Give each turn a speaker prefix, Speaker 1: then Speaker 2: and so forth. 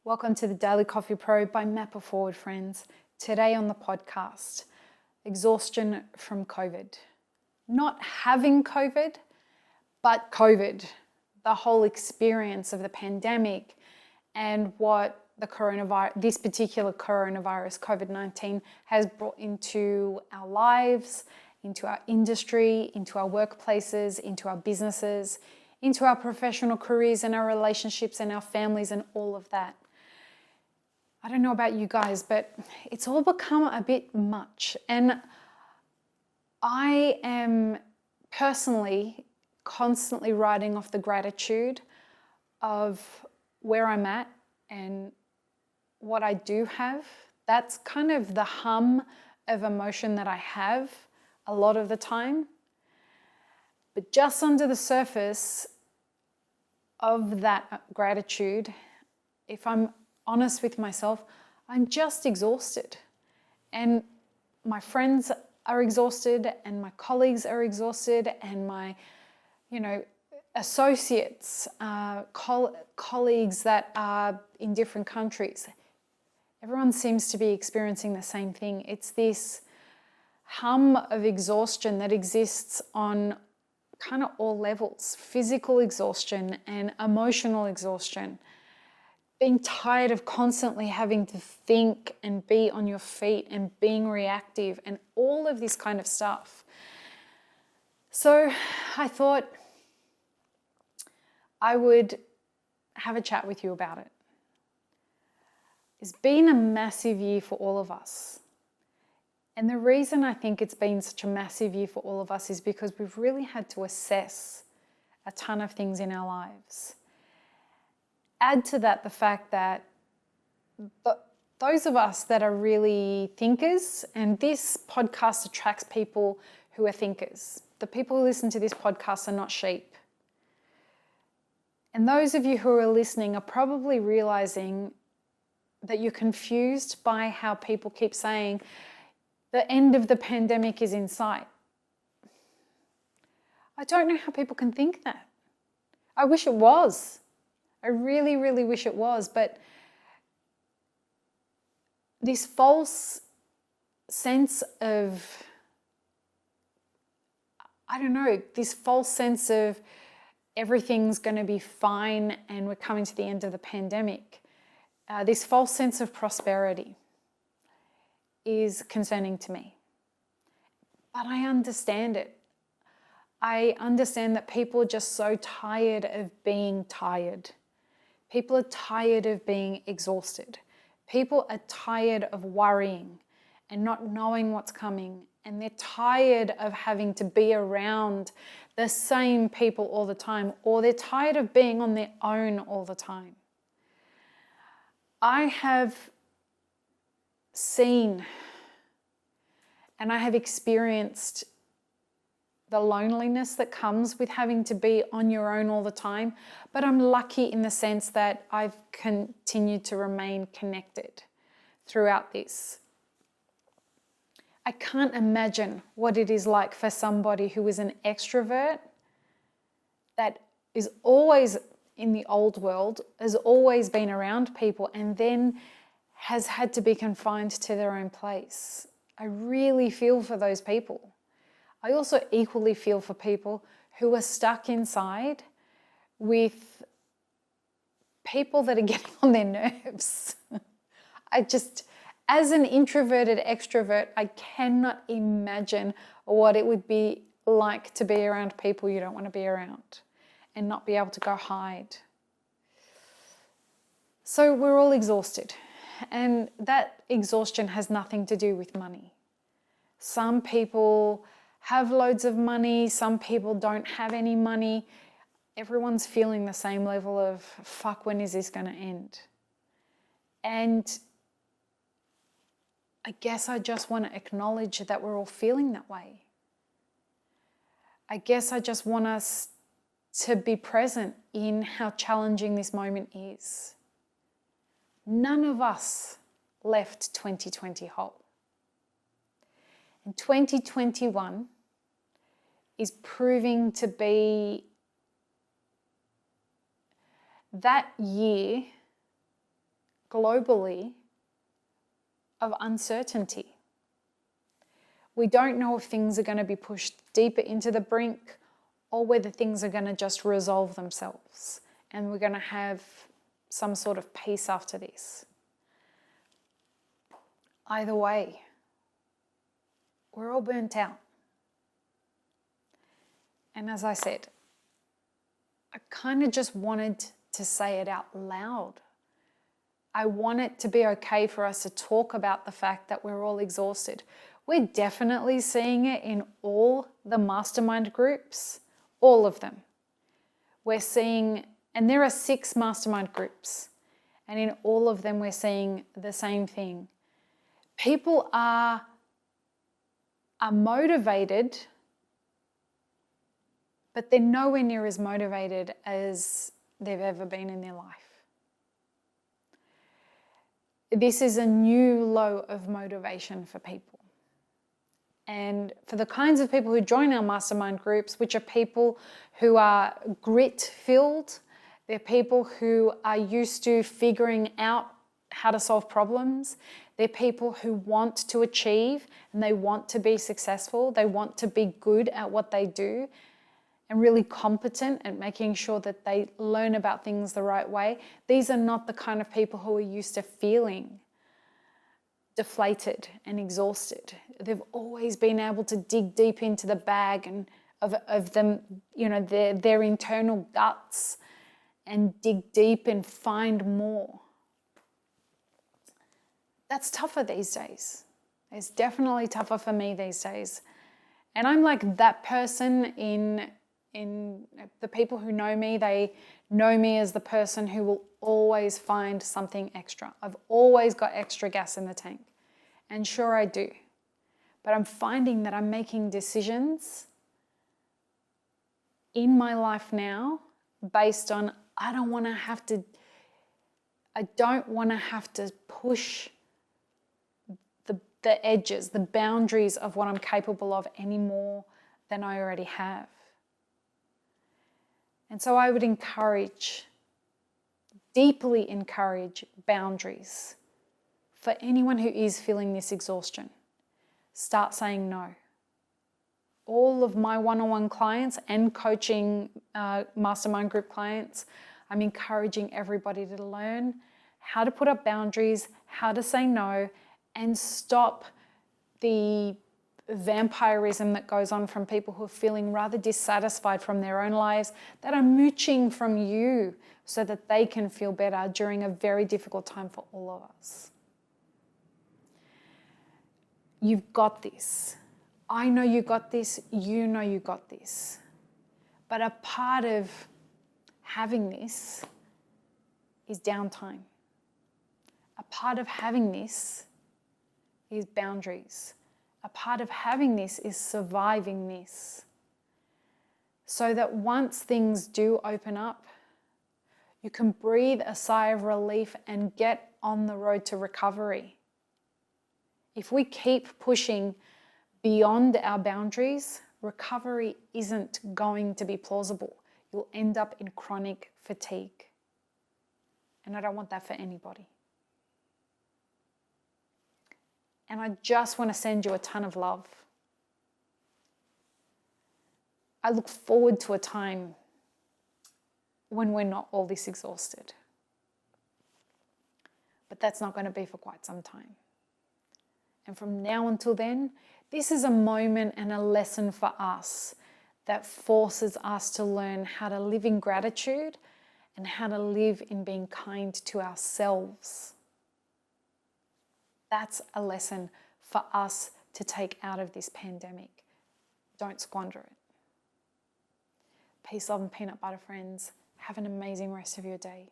Speaker 1: Welcome to the Daily Coffee Pro by Mapper Forward, friends. Today on the podcast, exhaustion from COVID. Not having COVID, but COVID. The whole experience of the pandemic and what this particular coronavirus, COVID-19, has brought into our lives, into our industry, into our workplaces, into our businesses, into our professional careers and our relationships and our families and all of that. I don't know about you guys, but it's all become a bit much. And I am personally constantly riding off the gratitude of where I'm at and what I do have. That's kind of the hum of emotion that I have a lot of the time. But just under the surface of that gratitude, if I'm honest with myself, I'm just exhausted. And my friends are exhausted and my colleagues are exhausted and my, associates, colleagues that are in different countries. Everyone seems to be experiencing the same thing. It's this hum of exhaustion that exists on kind of all levels, physical exhaustion and emotional exhaustion. Being tired of constantly having to think and be on your feet and being reactive and all of this kind of stuff. So I thought I would have a chat with you about it. It's been a massive year for all of us. And the reason I think it's been such a massive year for all of us is because we've really had to assess a ton of things in our lives. Add to that the fact that those of us that are really thinkers, and this podcast attracts people who are thinkers. The people who listen to this podcast are not sheep. And those of you who are listening are probably realizing that you're confused by how people keep saying the end of the pandemic is in sight. I don't know how people can think that. I wish it was. I really, really wish it was, but this false sense of, this false sense of everything's going to be fine and we're coming to the end of the pandemic, this false sense of prosperity is concerning to me. But I understand it. I understand that people are just so tired of being tired. People are tired of being exhausted. People are tired of worrying and not knowing what's coming. And they're tired of having to be around the same people all the time, or they're tired of being on their own all the time. I have seen and I have experienced the loneliness that comes with having to be on your own all the time. But I'm lucky in the sense that I've continued to remain connected throughout this. I can't imagine what it is like for somebody who is an extrovert that is always in the old world, has always been around people, and then has had to be confined to their own place. I really feel for those people. I also equally feel for people who are stuck inside with people that are getting on their nerves. As an introverted extrovert, I cannot imagine what it would be like to be around people you don't want to be around and not be able to go hide. So we're all exhausted, and that exhaustion has nothing to do with money. Some people have loads of money, some people don't have any money. Everyone's feeling the same level of, fuck, when is this going to end? And I guess I just want to acknowledge that we're all feeling that way. I guess I just want us to be present in how challenging this moment is. None of us left 2020 whole. And 2021 is proving to be that year globally of uncertainty. We don't know if things are going to be pushed deeper into the brink or whether things are going to just resolve themselves and we're going to have some sort of peace after this. Either way, we're all burnt out. And as I said, I kind of just wanted to say it out loud. I want it to be okay for us to talk about the fact that we're all exhausted. We're definitely seeing it in all the mastermind groups, all of them. We're seeing, and there are 6 mastermind groups, and in all of them we're seeing the same thing. People are motivated, but they're nowhere near as motivated as they've ever been in their life. This is a new low of motivation for people. And for the kinds of people who join our mastermind groups, which are people who are grit-filled, they're people who are used to figuring out how to solve problems. They're people who want to achieve and they want to be successful. They want to be good at what they do and really competent at making sure that they learn about things the right way. These are not the kind of people who are used to feeling deflated and exhausted. They've always been able to dig deep into the bag and of them, their internal guts and dig deep and find more. That's tougher these days. It's definitely tougher for me these days. And I'm like that person in the people who know me, they know me as the person who will always find something extra. I've always got extra gas in the tank. And sure I do. But I'm finding that I'm making decisions in my life now based on I don't want to have to push the edges, the boundaries of what I'm capable of any more than I already have. And so I would deeply encourage boundaries for anyone who is feeling this exhaustion. Start saying no. All of my one-on-one clients and coaching mastermind group clients, I'm encouraging everybody to learn how to put up boundaries, how to say no, and stop the vampirism that goes on from people who are feeling rather dissatisfied from their own lives, that are mooching from you so that they can feel better during a very difficult time for all of us. You've got this. I know you got this. You know you got this. But a part of having this is downtime. A part of having this is boundaries. A part of having this is surviving this. So that once things do open up, you can breathe a sigh of relief and get on the road to recovery. If we keep pushing beyond our boundaries, recovery isn't going to be plausible. You'll end up in chronic fatigue. And I don't want that for anybody. And I just want to send you a ton of love. I look forward to a time when we're not all this exhausted. But that's not going to be for quite some time. And from now until then, this is a moment and a lesson for us that forces us to learn how to live in gratitude and how to live in being kind to ourselves. That's a lesson for us to take out of this pandemic. Don't squander it. Peace, love, and peanut butter, friends. Have an amazing rest of your day.